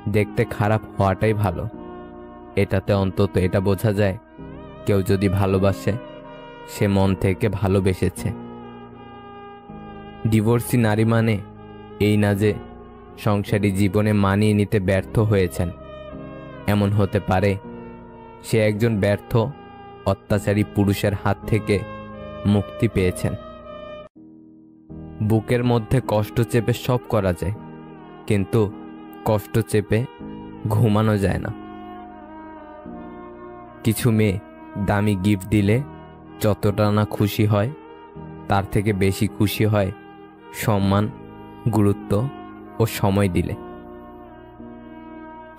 দেখতে খারাপ হওয়াটাই ভালো। এটাতে অন্তত এটা বোঝা যায় কেউ যদি ভালোবাসে সে মন থেকে ভালোবেসেছে। ডিভোর্সি নারী মানে এই না যে সংসারী জীবনে মানিয়ে নিতে ব্যর্থ হয়েছেন। এমন হতে পারে সে একজন ব্যর্থ অত্যাচারী পুরুষের হাত থেকে মুক্তি পেয়েছেন। বুকের মধ্যে কষ্ট চেপে সব করা যায়, কিন্তু কষ্ট চেপে ঘুমানো যায় না। কিছু মেয়ে দামি গিফট দিলে যতটা না খুশি হয় তার থেকে বেশি খুশি হয় সম্মান, গুরুত্ব ও সময় দিলে।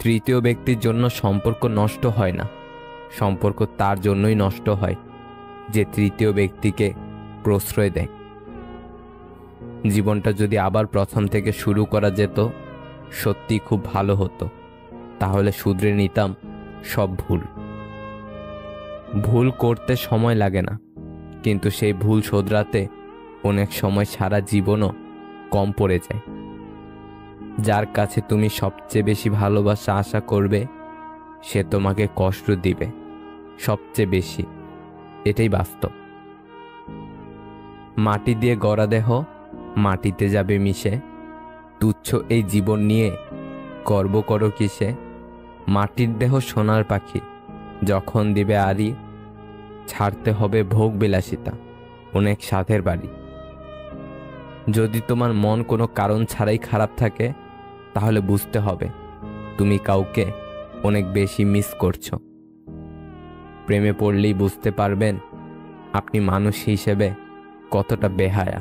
তৃতীয় ব্যক্তির জন্য সম্পর্ক নষ্ট হয় না, সম্পর্ক তার জন্যই নষ্ট হয় যে তৃতীয় ব্যক্তিকে প্রশ্রয় দেয়। জীবনটা যদি আবার প্রথম থেকে শুরু করা যেত সত্যি খুব ভালো হতো। তাহলে শুধরে নিতাম সব ভুল। ভুল করতে সময় লাগে না, কিন্তু সেই ভুল শোধরাতে অনেক সময় সারা জীবনও কম পড়ে যায়। যার কাছে তুমি সবচেয়ে বেশি ভালোবাসা আশা করবে সে তোমাকে কষ্ট দিবে সবচেয়ে বেশি, এটাই বাস্তব। মাটি দিয়ে গড়া দেহ মাটিতে যাবে মিশে, তুচ্ছ এই জীবন নিয়ে গর্ব করো কিসে? মাটির দেহ সোনার পাখি, যখন দিবে আড়ি ছাড়তে হবে ভোগ বিলাসিতা, অনেক সাধের বাড়ি। যদি তোমার মন কোনো কারণ ছাড়াই খারাপ থাকে তাহলে বুঝতে হবে তুমি কাউকে অনেক বেশি মিস করছো। প্রেমে পড়লেই বুঝতে পারবেন আপনি মানুষ হিসেবে কতটা বেহায়া।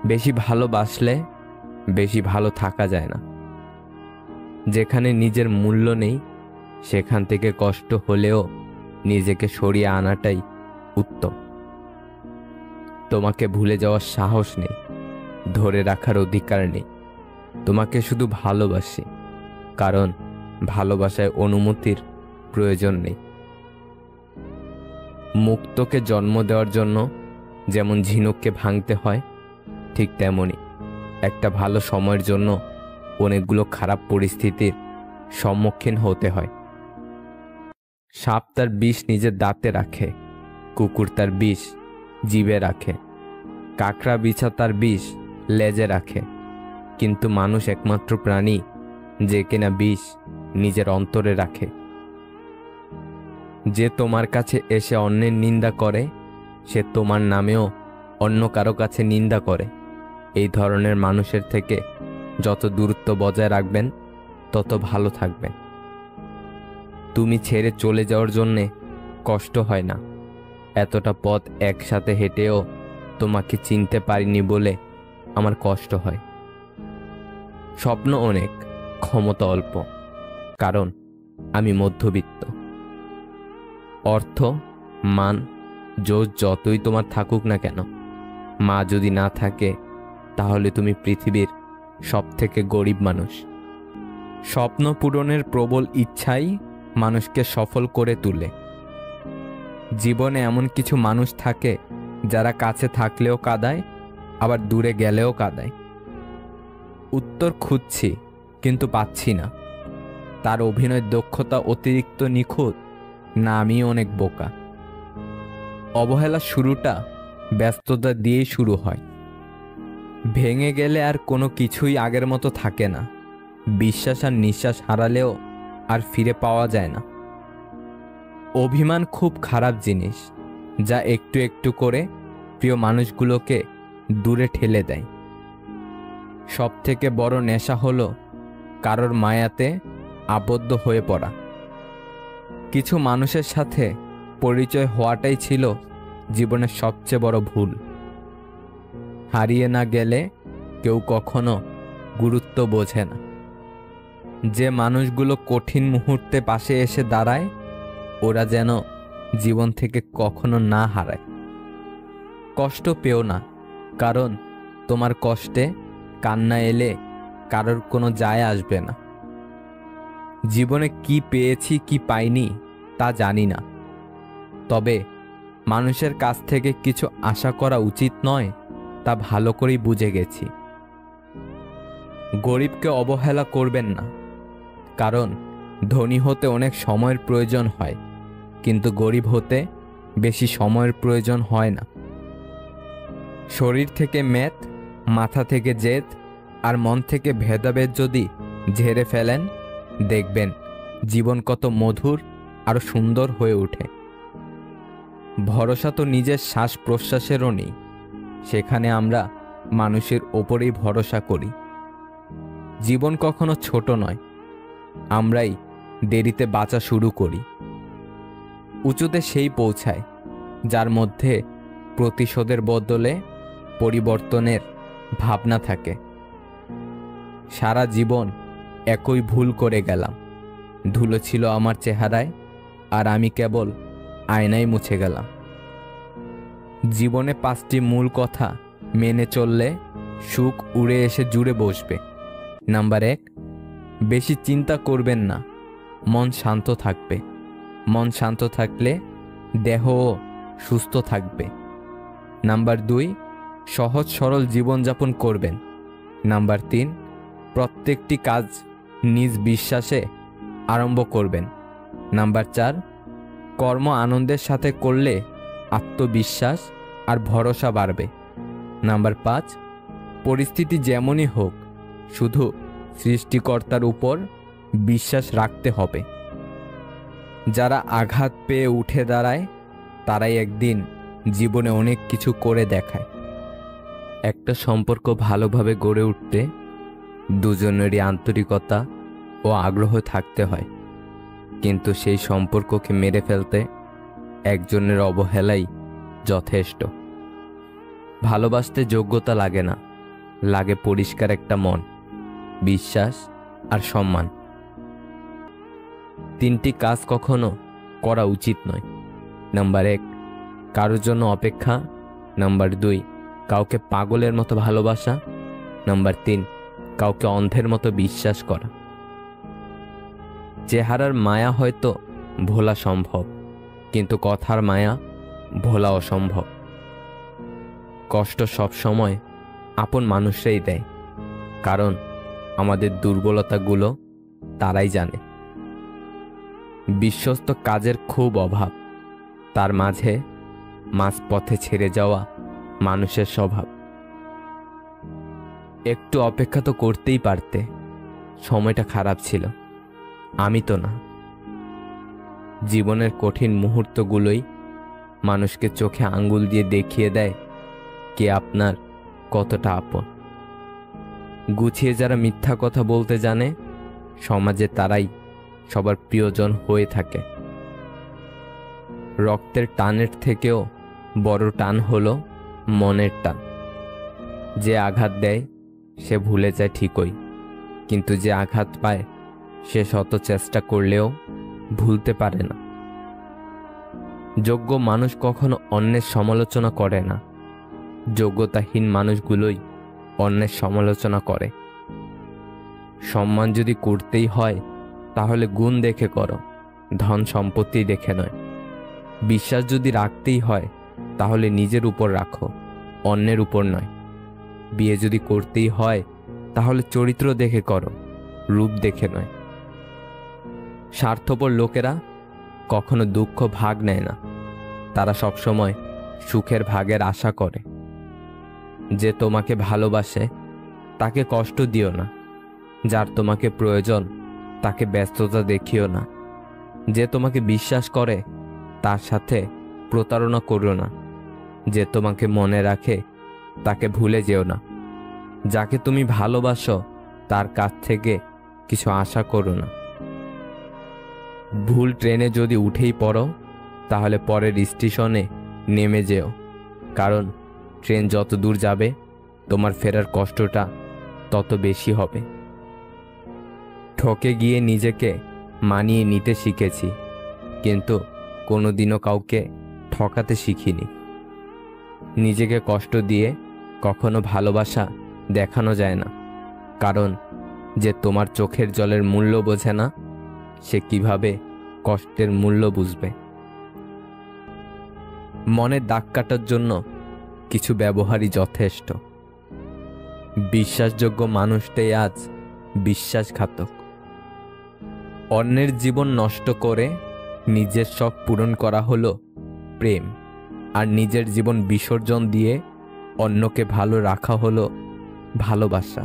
বেশি ভালোবাসলে বেশি ভালো থাকা যায় না। যেখানে নিজের মূল্য নেই সেখান থেকে কষ্ট হলেও নিজেকে সরিয়ে আনাটাই উত্তম। তোমাকে ভুলে যাওয়ার সাহস নেই, ধরে রাখার অধিকার নেই। তোমাকে শুধু ভালোবাসি, কারণ ভালোবাসায় অনুমতির প্রয়োজন নেই। মুক্তকে জন্ম দেওয়ার জন্য যেমন ঝিনুককে ভাঙতে হয়, ঠিক তেমনি একটা ভালো সময়ের জন্য অনেকগুলো খারাপ পরিস্থিতির সম্মুখীন হতে হয়। সাপ তার বিষ নিজের দাঁতে রাখে, কুকুর তার বিষ জিভে রাখে, কাকড়া বিছা তার বিষ লেজে রাখে, কিন্তু মানুষ একমাত্র প্রাণী যে কিনা বিষ নিজের অন্তরে রাখে। যে তোমার কাছে এসে অন্যের নিন্দা করে সে তোমার নামেও অন্য কারো কাছে নিন্দা করে। এই ধরনের মানুষের থেকে যত দূরত্ব বজায় রাখবেন তত ভালো থাকবেন। তুমি ছেড়ে চলে যাওয়ার জন্যে কষ্ট হয় না, এতটা পথ একসাথে হেঁটেও তোমাকে চিনতে পারিনি বলে আমার কষ্ট হয়। স্বপ্ন অনেক, ক্ষমতা অল্প, কারণ আমি মধ্যবিত্ত। অর্থ, মান, যশ যতই তোমার থাকুক না কেন, মা যদি না থাকে তাহলে তুমি পৃথিবীর সবথেকে গরিব মানুষ। স্বপ্ন পূরণের প্রবল ইচ্ছাই মানুষকে সফল করে তোলে। জীবনে এমন কিছু মানুষ থাকে যারা কাছে থাকলেও কাঁদায়, আবার দূরে গেলেও কাঁদায়। উত্তর খুঁজছি কিন্তু পাচ্ছি না। তার অভিনয় দক্ষতা অতিরিক্ত নিখুঁত, না আমি অনেক বোকা? অবহেলার শুরুটা ব্যস্ততা দিয়েই শুরু হয়। ভেঙে গেলে আর কোনো কিছুই আগের মতো থাকে না। বিশ্বাস আর নিঃশ্বাস হারালেও আর ফিরে পাওয়া যায় না। অভিমান খুব খারাপ জিনিস, যা একটু একটু করে প্রিয় মানুষগুলোকে দূরে ঠেলে দেয়। সবথেকে বড় নেশা হলো কারোর মায়াতে আবদ্ধ হয়ে পড়া। কিছু মানুষের সাথে পরিচয় হওয়াটাই ছিল জীবনের সবচেয়ে বড় ভুল। হারিয়ে না গেলে কেউ কখনো গুরুত্ব বোঝে না। যে মানুষগুলো কঠিন মুহূর্তে পাশে এসে দাঁড়ায় ওরা যেন জীবন থেকে কখনো না হারায়। কষ্ট পেও না, কারণ তোমার কষ্টে কান্না এলে কারোর কোনো যায় আসবে না। জীবনে কি পেয়েছি কি পাইনি তা জানি না, তবে মানুষের কাছ থেকে কিছু আশা করা উচিত নয় তা ভালো করেই বুঝে গেছি। গরিবকে অবহেলা করবেন না, কারণ ধনী হতে অনেক সময়ের প্রয়োজন হয়, কিন্তু গরিব হতে বেশি সময়ের প্রয়োজন হয় না। শরীর থেকে মেদ, মাথা থেকে জেদ আর মন থেকে ভেদাভেদ যদি ঝেড়ে ফেলেন, দেখবেন জীবন কত মধুর আর সুন্দর হয়ে ওঠে। ভরসা তো নিজের শ্বাস প্রশ্বাসেরও নেই, সেখানে আমরা মানুষের ওপরেই ভরসা করি। জীবন কখনো ছোট নয়, আমরাই দেরিতে বাঁচা শুরু করি। উঁচুতে সেই পৌঁছায় যার মধ্যে প্রতিশোধের বদলে পরিবর্তনের ভাবনা থাকে। সারা জীবন একই ভুল করে গেলাম, ধুলো ছিল আমার চেহারায় আর আমি কেবল আয়নায় মুছে গেলাম। জীবনে 5টি মূল কথা মেনে চললে সুখ উড়ে এসে জুড়ে বসবে। নাম্বার 1, বেশি চিন্তা করবেন না, মন শান্ত থাকবে। মন শান্ত থাকলে দেহও সুস্থ থাকবে। নাম্বার 2, সহজ সরল জীবনযাপন করবেন। নাম্বার 3, প্রত্যেকটি কাজ নিজ বিশ্বাসে আরম্ভ করবেন। নাম্বার 4, কর্ম আনন্দের সাথে করলে আত্মবিশ্বাস আর ভরসা বাড়বে। নাম্বার 5, পরিস্থিতি যেমনই হোক শুধু সৃষ্টিকর্তার উপর বিশ্বাস রাখতে হবে। যারা আঘাত পেয়ে উঠে দাঁড়ায় তারাই একদিন জীবনে অনেক কিছু করে দেখায়। একটা সম্পর্ক ভালোভাবে গড়ে উঠতে দুজনেরই আন্তরিকতা ও আগ্রহ থাকতে হয়, কিন্তু সেই সম্পর্ককে মেরে ফেলতে একজনের অবহেলাই যথেষ্ট। ভালোবাসতে যোগ্যতা লাগে না, লাগে পরিষ্কার একটা মন, বিশ্বাস আর সম্মান। 3টি কাজ কখনো করা উচিত নয়। নাম্বার 1, কারোর জন্য অপেক্ষা। নাম্বার 2, কাউকে পাগলের মতো ভালোবাসা। নাম্বার 3, কাউকে অন্ধের মতো বিশ্বাস করা। চেহারার মায়া হয়তো ভোলা সম্ভব, কিন্তু কথার মায়া ভোলা অসম্ভব। কষ্ট সবসময় আপন মানুষরাই দেয়, কারণ আমাদের দুর্বলতাগুলো তারাই জানে। বিশ্বস্ত কাজের খুব অভাব, তার মাঝে মাঝপথে ছেড়ে যাওয়া মানুষের স্বভাব। একটু অপেক্ষা তো করতেই পারতে, সময়টা খারাপ ছিল, আমি তো না। জীবনের কঠিন মুহূর্তগুলোই মানুষকে চোখে আঙ্গুল দিয়ে দেখিয়ে দেয় কে আপনার কতটা আপন। গুছিয়ে যারা মিথ্যা কথা বলতে জানে, সমাজে তারাই সবার প্রিয়জন হয়ে থাকে। রক্তের টানের থেকেও বড় টান হলো মনের টান। যে আঘাত দেয় সে ভুলে যায় ঠিকই, কিন্তু যে আঘাত পায় সে শত চেষ্টা করলেও ভুলতে পারে না। যোগ্য মানুষ কখনো অন্যের সমালোচনা করে না, যোগ্যতাহীন মানুষগুলোই অন্যের সমালোচনা করে। সম্মান যদি করতেই হয় তাহলে গুণ দেখে করো, ধন সম্পত্তি দেখে নয়। বিশ্বাস যদি রাখতেই হয় তাহলে নিজের উপর রাখো, অন্যের উপর নয়। বিয়ে যদি করতেই হয় তাহলে চরিত্র দেখে করো, রূপ দেখে নয়। স্বার্থপর লোকেরা কখনো দুঃখ ভাগ নেয় না, তারা সবসময় সুখের ভাগের আশা করে। যে তোমাকে ভালোবাসে তাকে কষ্ট দিও না, যার তোমাকে প্রয়োজন তাকে ব্যস্ততা দেখিও না। যে তোমাকে বিশ্বাস করে তার সাথে প্রতারণা করো না, যে তোমাকে মনে রাখে তাকে ভুলে যেও না। যাকে তুমি ভালোবাসো তার কাছ থেকে কিছু আশা করো না। ভুল ট্রেনে যদি উঠেই পড়ো তাহলে পরের স্টেশনে নেমে যেও, কারণ ট্রেন যত দূর যাবে তোমার ফেরার কষ্টটা তত বেশি হবে। ঠকে গিয়ে নিজেকে মানিয়ে নিতে শিখেছি, কিন্তু কোনোদিনও কাউকে ঠকাতে শিখিনি। নিজেকে কষ্ট দিয়ে কখনো ভালোবাসা দেখানো যায় না, কারণ যে তোমার চোখের জলের মূল্য বোঝে না সে কিভাবে কষ্টের মূল্য বুঝবে। মনের দাগ কাটার জন্য কিছু ব্যবহারই যথেষ্ট। বিশ্বাসযোগ্য মানুষটাই আজ বিশ্বাসঘাতক। অন্যের জীবন নষ্ট করে নিজের শখ পূরণ করা হলো প্রেম, আর নিজের জীবন বিসর্জন দিয়ে অন্যকে ভালো রাখা হলো ভালোবাসা।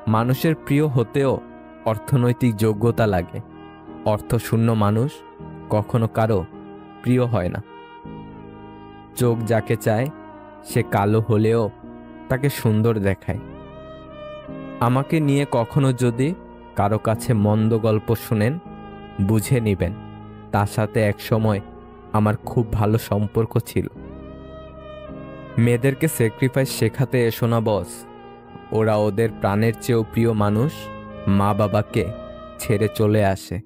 মানুষের প্রিয় হতেও অর্থনৈতিক যোগ্যতা লাগে। অর্থশূন্য মানুষ কখনো কারো প্রিয় হয় না। চোখ যাকে চায় সে কালো হলেও তাকে সুন্দর দেখায়। আমাকে নিয়ে কখনো যদি কারো কাছে মন্দ গল্প শুনেন, বুঝে নিবেন তার সাথে একসময় আমার খুব ভালো সম্পর্ক ছিল। মেয়েদেরকে স্যাক্রিফাইস শেখাতে এসো না বস। ওরা ওদের প্রাণের চেয়েও প্রিয় মানুষ মা বাবাকে ছেড়ে চলে আসে।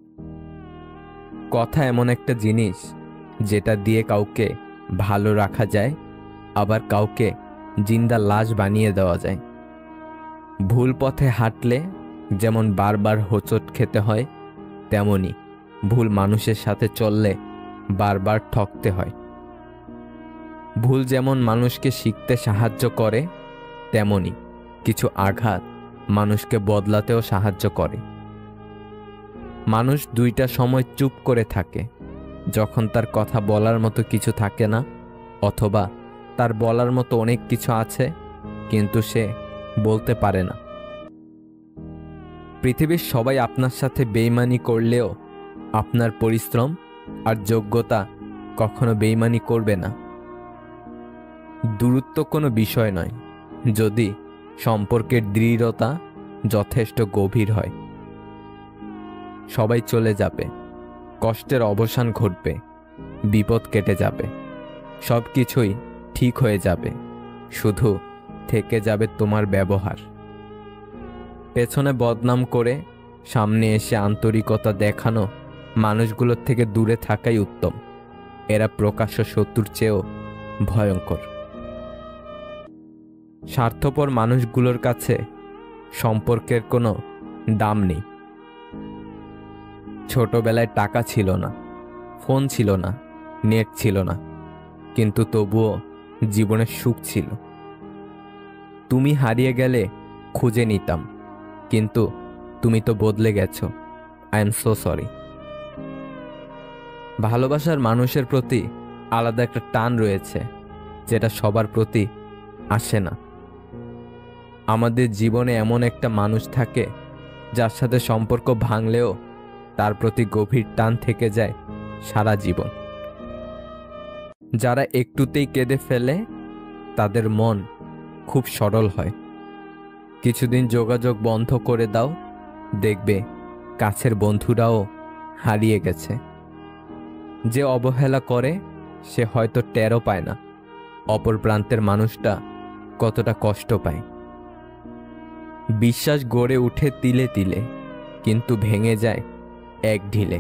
কথা এমন একটা জিনিস যেটা দিয়ে কাউকে ভালো রাখা যায়, আবার কাউকে জিন্দা লাশ বানিয়ে দেওয়া যায়। ভুল পথে হাঁটলে যেমন বারবার হোঁচট খেতে হয়, তেমনি ভুল মানুষের সাথে চললে বারবার ঠকতে হয়। ভুল যেমন মানুষকে শিখতে সাহায্য করে, তেমনি কিছু আঘাত মানুষকে বদলাতেও সাহায্য করে। মানুষ দুইটা সময় চুপ করে থাকে, যখন তার কথা বলার মতো কিছু থাকে না, অথবা তার বলার মতো অনেক কিছু আছে কিন্তু সে বলতে পারে না। পৃথিবীর সবাই আপনার সাথে বেইমানি করলেও আপনার পরিশ্রম আর যোগ্যতা কখনো বেইমানি করবে না। দূরত্ব কোনো বিষয় নয়, যদি সম্পর্কের দৃঢ়তা যথেষ্ট গভীর হয়। সবাই চলে যাবে, কষ্টের অবসান ঘটবে, বিপদ কেটে যাবে, সব কিছুই ঠিক হয়ে যাবে, শুধু থেকে যাবে তোমার ব্যবহার। পেছনে বদনাম করে সামনে এসে আন্তরিকতা দেখানো মানুষগুলোর থেকে দূরে থাকাই উত্তম। এরা প্রকাশ্য শত্রুর চেয়েও ভয়ঙ্কর। স্বার্থপর মানুষগুলোর কাছে সম্পর্কের কোনো দাম নেই। ছোটবেলায় টাকা ছিল না, ফোন ছিল না, নেট ছিল না, কিন্তু তবুও জীবনের সুখ ছিল। তুমি হারিয়ে গেলে খুঁজে নিতাম, কিন্তু তুমি তো বদলে গেছো। I am so sorry. ভালোবাসার মানুষের প্রতি আলাদা একটা টান রয়েছে, যেটা সবার প্রতি আসে না। আমাদের জীবনে এমন একটা মানুষ থাকে যার সাথে সম্পর্ক ভাঙলেও তার প্রতি গভীর টান থেকে যায় সারা জীবন। যারা একটুতেই কেঁদে ফেলে তাদের মন খুব সরল হয়। কিছুদিন যোগাযোগ বন্ধ করে দাও, দেখবে কাছের বন্ধুরাও হারিয়ে গেছে। যে অবহেলা করে সে হয়তো টেরও পায় না অপর প্রান্তের মানুষটা কতটা কষ্ট পায়। বিশ্বাস গড়ে উঠে তিলে তিলে, কিন্তু ভেঙে যায় এক ঢিলে।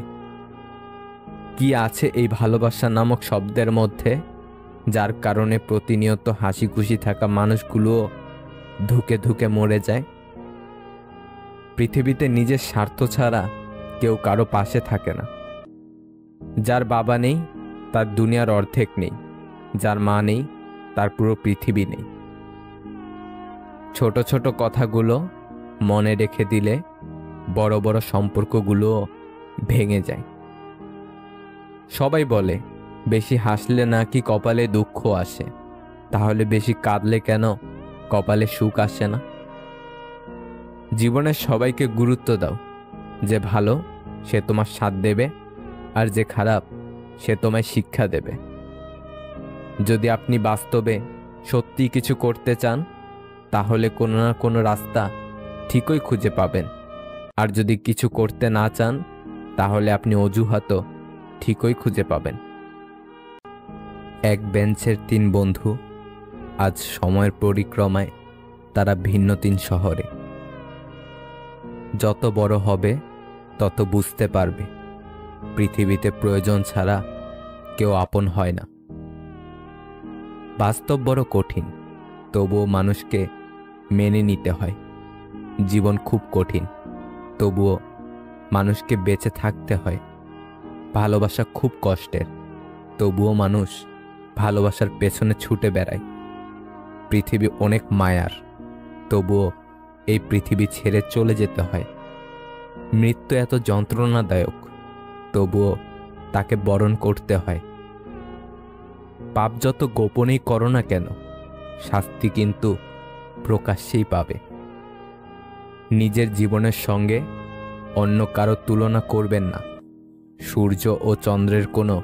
কি আছে এই ভালোবাসা নামক শব্দের মধ্যে, যার কারণে প্রতিনিয়ত হাসি খুশি থাকা মানুষগুলোও ধুকে ধুকে মরে যায়। পৃথিবীতে নিজের স্বার্থ ছাড়া কেউ কারো পাশে থাকে না। যার বাবা নেই তার দুনিয়ার অর্ধেক নেই, যার মা নেই তার পুরো পৃথিবী নেই। ছোট ছোট কথাগুলো মনে রেখে দিলে বড় বড় সম্পর্কগুলোও ভেঙে যায়। সবাই বলে বেশি হাসলে নাকি কপালে দুঃখ আসে, তাহলে বেশি কাঁদলে কেন কপালে সুখ আসে না? জীবনের সবাইকে গুরুত্ব দাও। যে ভালো সে তোমার সাথ দেবে, আর যে খারাপ সে তোমায় শিক্ষা দেবে। যদি আপনি বাস্তবে সত্যি কিছু করতে চান, তাহলে কোনো না কোনো রাস্তা ঠিকই খুঁজে পাবেন। আর যদি কিছু করতে না চান, তাহলে আপনি অজুহাতও ঠিকই খুঁজে পাবেন। এক বেঞ্চের 3 বন্ধু, আজ সময়ের পরিক্রমায় তারা ভিন্ন 3 শহরে। যত বড় হবে তত বুঝতে পারবে পৃথিবীতে প্রয়োজন ছাড়া কেউ আপন হয় না। বাস্তব বড় কঠিন, তবুও মানুষকে মেনে নিতে হয়। জীবন খুব কঠিন, তবুও মানুষকে বেঁচে থাকতে হয়। ভালোবাসা খুব কষ্টের, তবুও মানুষ ভালোবাসার পেছনে ছুটে বেড়ায়। পৃথিবী অনেক মায়ার, তবুও এই পৃথিবী ছেড়ে চলে যেতে হয়। মৃত্যু এত যন্ত্রণাদায়ক, তবুও তাকে বরণ করতে হয়। পাপ যত গোপনেই করো না কেন, শাস্তি কিন্তু প্রকাশ্যেই পাবে। নিজের জীবনের সঙ্গে অন্য কারো তুলনা করবেন না। সূর্য ও চন্দ্রের কোনো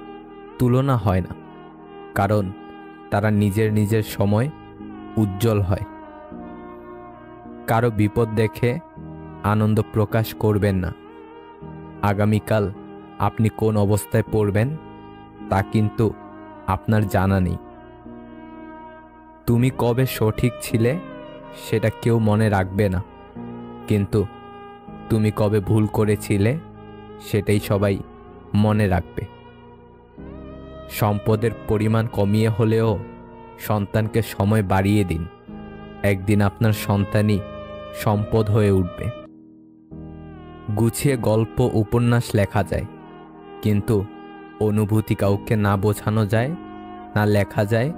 তুলনা হয় না, কারণ তারা নিজের নিজের সময় উজ্জ্বল হয়। কারো বিপদ দেখে আনন্দ প্রকাশ করবেন না। আগামীকাল আপনি কোন অবস্থায় পড়বেন তা কিন্তু আপনার জানা নেই। তুমি কবে সঠিক ছিলে সেটা কেউ মনে রাখবে না, কিন্তু তুমি কবে ভুল করেছিলে সেটাই সবাই মনে রাখবে। সম্পদের পরিমাণ কমিয়ে হলেও সন্তানকে সময় বাড়িয়ে দিন। একদিন আপনার সন্তানই সম্পদ হয়ে উঠবে। গুছিয়ে গল্প উপন্যাস লেখা যায়, কিন্তু অনুভূতি কাউকে না বোঝানো যায়, না লেখা যায়,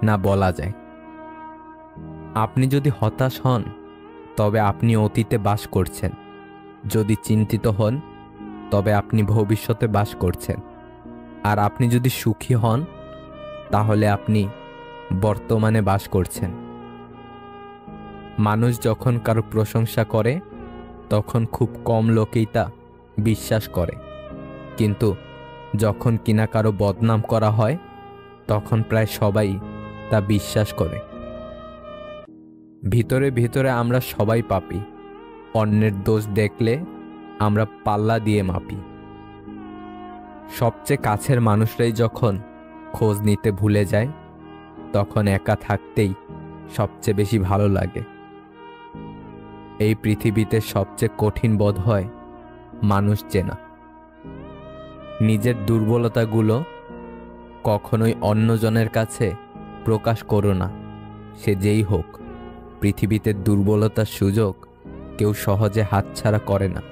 না বলা যায়। আপনি যদি হতাশ হন, তবে আপনি অতীতে বাস করছেন। যদি চিন্তিত হন, তবে আপনি ভবিষ্যতে বাস করছেন। আর আপনি যদি সুখী হন, তাহলে আপনি বর্তমানে বাস করছেন। মানুষ যখন কারো প্রশংসা করে, তখন খুব কম লোকেই তা বিশ্বাস করে, কিন্তু যখন কিনা কারো বদনাম করা হয়, তখন প্রায় সবাই তা বিশ্বাস করে। ভিতরে ভিতরে আমরা সবাই পাপী। অন্যের দোষ দেখলে আমরা পাল্লা দিয়ে মাপি। সবচেয়ে কাছের মানুষরাই যখন খোঁজ নিতে ভুলে যায়, তখন একা থাকতেই সবচেয়ে বেশি ভালো লাগে। এই পৃথিবীতে সবচেয়ে কঠিন বোধ হয় মানুষ চেনা। নিজের দুর্বলতাগুলো কখনোই অন্যজনের কাছে প্রকাশ করো না, সে যেই হোক। পৃথিবীতে দুর্বলতার সুযোগ কেউ সহজে হাতছাড়া করে না।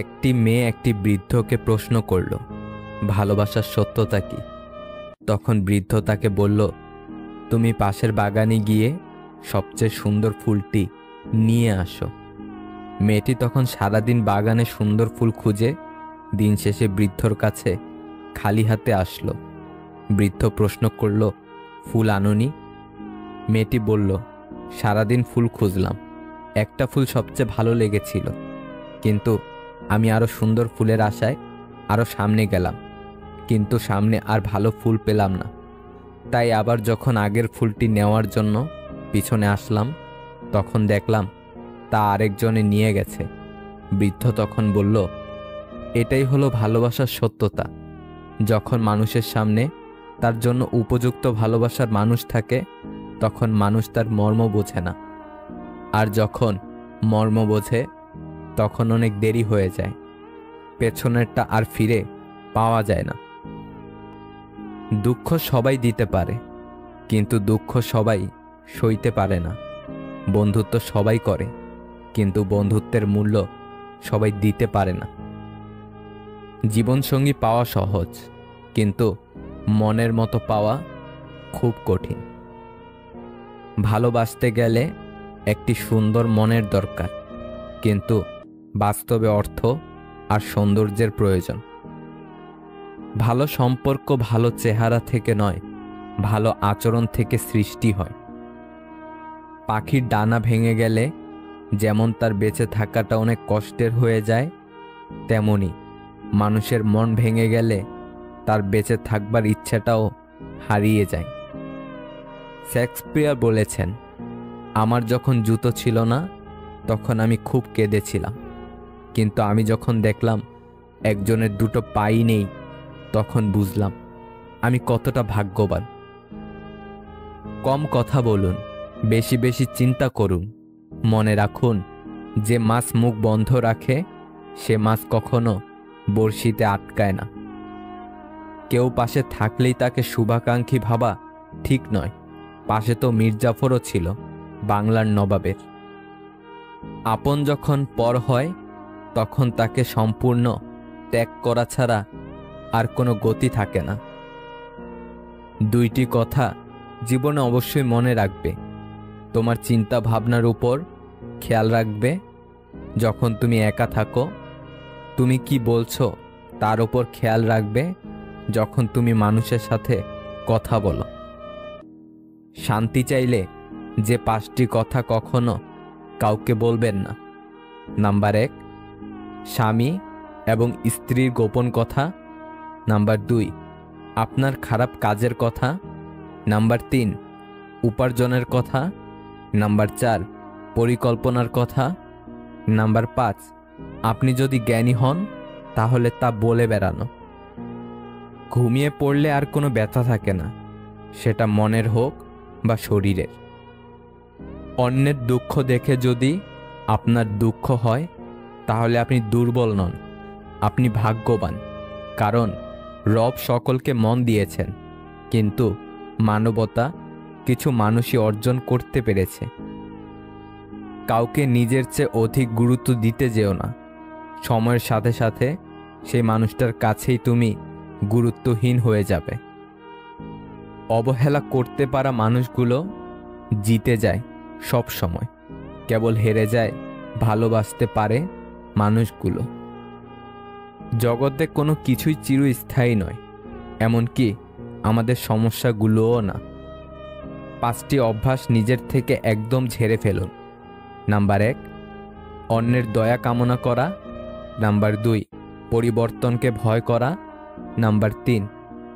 একটি মেয়ে একটি বৃদ্ধকে প্রশ্ন করল, ভালোবাসার সত্যতা কি? তখন বৃদ্ধ তাকে বলল, তুমি পাশের বাগানে গিয়ে সবচেয়ে সুন্দর ফুলটি নিয়ে আসো। মেয়েটি তখন সারাদিন বাগানে সুন্দর ফুল খুঁজে দিন শেষে বৃদ্ধর কাছে খালি হাতে আসলো। বৃদ্ধ প্রশ্ন করল, ফুল আনোনি? মেয়েটি বলল, সারাদিন ফুল খুঁজলাম, একটা ফুল সবচেয়ে ভালো লেগেছিল, কিন্তু আমি আরো সুন্দর ফুলের আশায় আরো সামনে গেলাম, কিন্তু সামনে আর ভালো ফুল পেলাম না। তাই আবার যখন আগের ফুলটি নেওয়ার জন্য পিছনে আসলাম, তখন দেখলাম তা আরেকজনে নিয়ে গেছে। বৃদ্ধ তখন বলল, এটাই হলো ভালোবাসার সত্যতা। যখন মানুষের সামনে তার জন্য উপযুক্ত ভালোবাসার মানুষ থাকে, তখন মানুষ তার মর্ম বোঝে না। আর যখন মর্ম বোঝে, তখন অনেক দেরি হয়ে যায়। পেছনেরটা আর ফিরে পাওয়া যায় না। দুঃখ সবাই দিতে পারে, কিন্তু দুঃখ সবাই সইতে পারে না। বন্ধুত্ব সবাই করে, কিন্তু বন্ধুত্বের মূল্য সবাই দিতে পারে না। জীবনসঙ্গী পাওয়া সহজ, কিন্তু মনের মতো পাওয়া খুব কঠিন। ভালোবাসতে গেলে একটি সুন্দর মনের দরকার, কিন্তু বাস্তবে অর্থ আর সৌন্দর্যের প্রয়োজন। ভালো সম্পর্ক ভালো চেহারা থেকে নয়, ভালো আচরণ থেকে সৃষ্টি হয়। পাখির ডানা ভেঙে গেলে যেমন তার বেঁচে থাকাটা অনেক কষ্টের হয়ে যায়, তেমনি মানুষের মন ভেঙে গেলে তার বেঁচে থাকবার ইচ্ছাটাও হারিয়ে যায়। শেক্সপিয়ার বলেছেন, আমার যখন জুতো ছিল না, তখন আমি খুব কেঁদেছিলাম, কিন্তু আমি যখন দেখলাম একজনের দুটো পাই নেই, তখন বুঝলাম আমি কতটা ভাগ্যবান। কম কথা বলুন, বেশি বেশি চিন্তা করুন। মনে রাখুন, যে মাছ মুখ বন্ধ রাখে, সে মাছ কখনো বড়শিতে আটকায় না। কেউ পাশে থাকলেই তাকে শুভাকাঙ্ক্ষী ভাবা ঠিক নয়। পাশে তো মির্জাফরও ছিল, বাংলার নবাবের। আপন যখন পর হয়, তখন তাকে সম্পূর্ণ ত্যাগ করা ছাড়া আর কোনো গতি থাকে না। দুইটি কথা জীবনে অবশ্যই মনে রাখবে। তোমার চিন্তা ভাবনার উপর খেয়াল রাখবে, যখন তুমি একা থাকো, তুমি কি বলছো তার উপর খেয়াল রাখবে যখন তুমি মানুষের সাথে কথা বলো। শান্তি চাইলে যে 5টি কথা কখনো কাউকে বলবেন না। নাম্বার 1, স্বামী এবং স্ত্রীর গোপন কথা। নাম্বার 2, আপনার খারাপ কাজের কথা। নাম্বার 3, উপার্জনের কথা। নাম্বার 4, পরিকল্পনার কথা। নাম্বার 5, আপনি যদি জ্ঞানী হন তাহলে তা বলে বেড়ানো। ঘুমিয়ে পড়লে আর কোনো ব্যথা থাকে না, সেটা মনের হোক বা শরীরের। অন্যের দুঃখ দেখে যদি আপনার দুঃখ হয় তাহলে আপনি দুর্বল নন, আপনি ভাগ্যবান। কারণ রব সকলকে মন দিয়েছেন, কিন্তু মানবতা কিছু মানুষই অর্জন করতে পেরেছে। কাউকে নিজের চেয়ে অধিক গুরুত্ব দিতে যেও না। সময়ের সাথে সাথে সেই মানুষটার কাছেই তুমি গুরুত্বহীন হয়ে যাবে। অবহেলা করতে পারা মানুষগুলো জিতে যায় সব সময়, কেবল হেরে যায় ভালোবাসতে পারে মানুষগুলো। জগতে কোনো কিছুই চিরস্থায়ী নয়, এমনকি আমাদের সমস্যাগুলোও না। 5টি অভ্যাস নিজের থেকে একদম ঝেড়ে ফেলুন। নাম্বার 1, অন্যের দয়া কামনা করা। নাম্বার 2, পরিবর্তনকে ভয় করা। নাম্বার 3,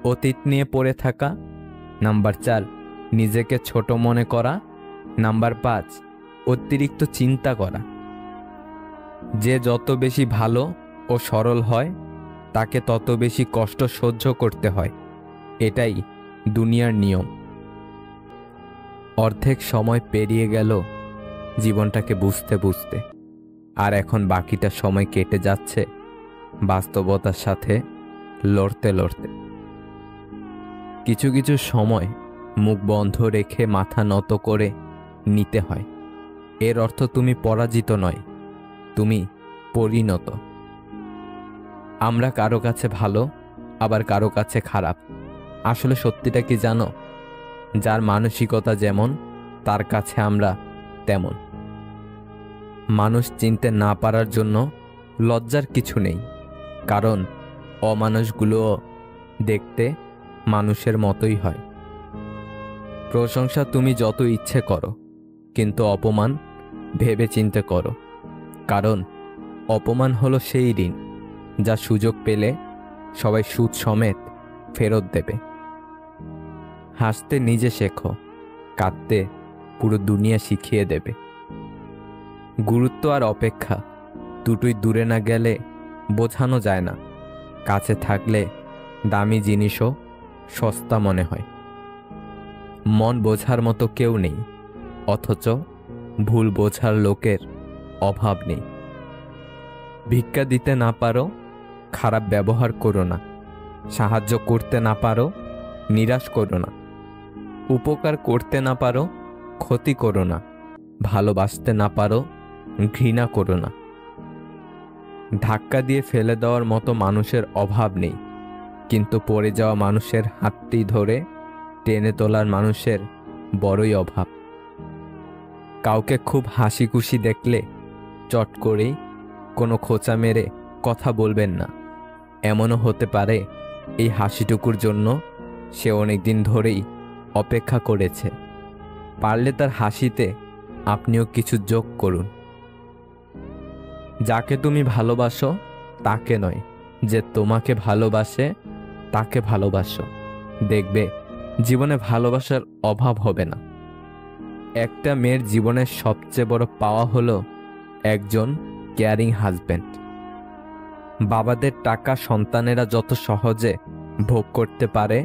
অতীত নিয়ে পড়ে থাকা। নাম্বার 4, নিজেকে ছোট মনে করা। নাম্বার 5, অতিরিক্ত চিন্তা করা। যে যত বেশি ভালো ও সরল হয় তাকে তত বেশি কষ্ট সহ্য করতে হয়, এটাই দুনিয়ার নিয়ম। অর্ধেক সময় পেরিয়ে গেল জীবনটাকে বুঝতে বুঝতে, আর এখন বাকিটা সময় কেটে যাচ্ছে বাস্তবতার সাথে লড়তে লড়তে। কিছু কিছু সময় মুখ বন্ধ রেখে মাথা নত করে নিতে হয়। এর অর্থ তুমি পরাজিত নয়, তুমি পরিণত। আমরা কারো কাছে ভালো, আবার কারো কাছে খারাপ। আসলে সত্যিটা কি জানো? যার মানসিকতা যেমন, তার কাছে আমরা তেমন। মানুষ চিনতে না পারার জন্য লজ্জার কিছু নেই, কারণ অমানুষগুলোও দেখতে মানুষের মতোই হয়। প্রশংসা তুমি যত ইচ্ছে করো, কিন্তু অপমান ভেবে চিন্তে করো, কারণ অপমান হলো সেই ঋণ যা সুযোগ পেলে সবাই সুদ সমেত ফেরত দেবে। হাসতে নিজে শেখো, কাঁদতে পুরো দুনিয়া শিখিয়ে দেবে। গুরুত্ব আর অপেক্ষা দুটোই দূরে না গেলে বোঝানো যায় না। কাছে থাকলে দামি জিনিসও সস্তা মনে হয়। মন বোঝার মতো কেউ নেই, অথচ ভুল বোঝার লোকের অভাব নেই। ভিক্ষা দিতে না পারো, খারাপ ব্যবহার করো না। সাহায্য করতে না পারো, নিরাশ করো না। উপকার করতে না পারো, ক্ষতি করো না। ভালোবাসতে না পারো, ঘৃণা করো না। ধাক্কা দিয়ে ফেলে দেওয়ার মতো মানুষের অভাব নেই, কিন্তু পড়ে যাওয়া মানুষের হাতটি ধরে টেনে তোলার মানুষের বড়ই অভাব। কাউকে খুব হাসি খুশি দেখলে চট করেই কোনো খোঁচা মেরে কথা বলবেন না। এমনও হতে পারে এই হাসিটুকুর জন্য সে অনেকদিন ধরেই অপেক্ষা করেছে। পারলে তার হাসিতে আপনিও কিছু যোগ করুন। যাকে তুমি ভালোবাসো তাকে নয়, যে তোমাকে ভালোবাসে তাকে ভালোবাসো। দেখবে জীবনে ভালোবাসার অভাব হবে না। একটা মেয়ের জীবনের সবচেয়ে বড় পাওয়া হলো একজন কেয়ারিং হাজব্যান্ড। বাবাদের টাকা সন্তানেরা যত সহজে ভোগ করতে পারে,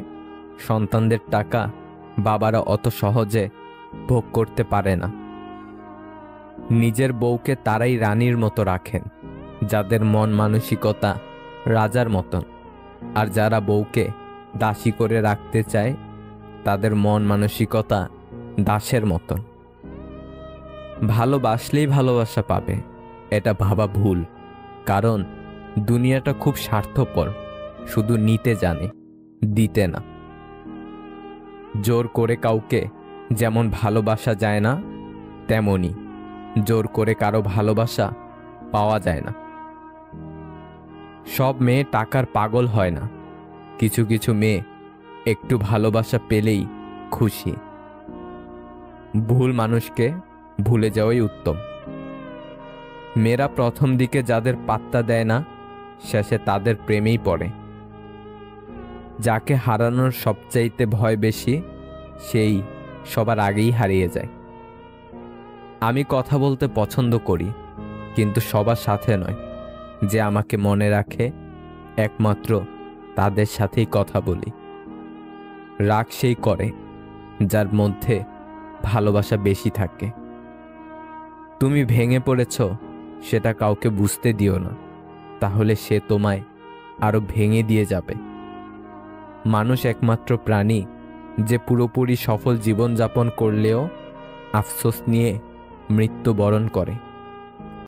সন্তানদের টাকা বাবারা অত সহজে ভোগ করতে পারে না। নিজের বউকে তারাই রানীর মতো রাখেন যাদের মন মানসিকতা রাজার মতন, আর যারা বউকে দাসী করে রাখতে চায় তাদের মন মানসিকতা দাসের মতন। ভালোবাসলেই ভালোবাসা পাবে, এটা ভাবা ভুল। কারণ দুনিয়াটা খুব স্বার্থপর, শুধু নিতে জানে, দিতে না। জোর করে কাউকে যেমন ভালোবাসা যায় না, তেমনি জোর করে কারো ভালোবাসা পাওয়া যায় না। সব মেয়ে টাকার পাগল হয় না। কিছু কিছু মেয়ে একটু ভালোবাসা পেলেই খুশি। ভুল মানুষকে ভুলে যাওয়াই উত্তম। মেয়েরা প্রথম দিকে যাদের পাত্তা দেয় না, শেষে তাদের প্রেমেই পড়ে। যাকে হারানোর সবচাইতে ভয় বেশি, সেই সবার আগেই হারিয়ে যায়। আমি কথা বলতে পছন্দ করি, কিন্তু সবার সাথে নয়। যে আমাকে মনে রাখে, একমাত্র তাদের সাথেই কথা বলি। রাগ সেই করে যার মধ্যে ভালোবাসা বেশি থাকে। তুমি ভেঙে পড়েছ, সেটা কাউকে বুঝতে দিও না, তাহলে সে তোমায় আরো ভেঙে দিয়ে যাবে। মানুষ একমাত্র প্রাণী যে পুরোপুরি সফল জীবনযাপন করলেও আফসোস নিয়ে মৃত্যুবরণ করে।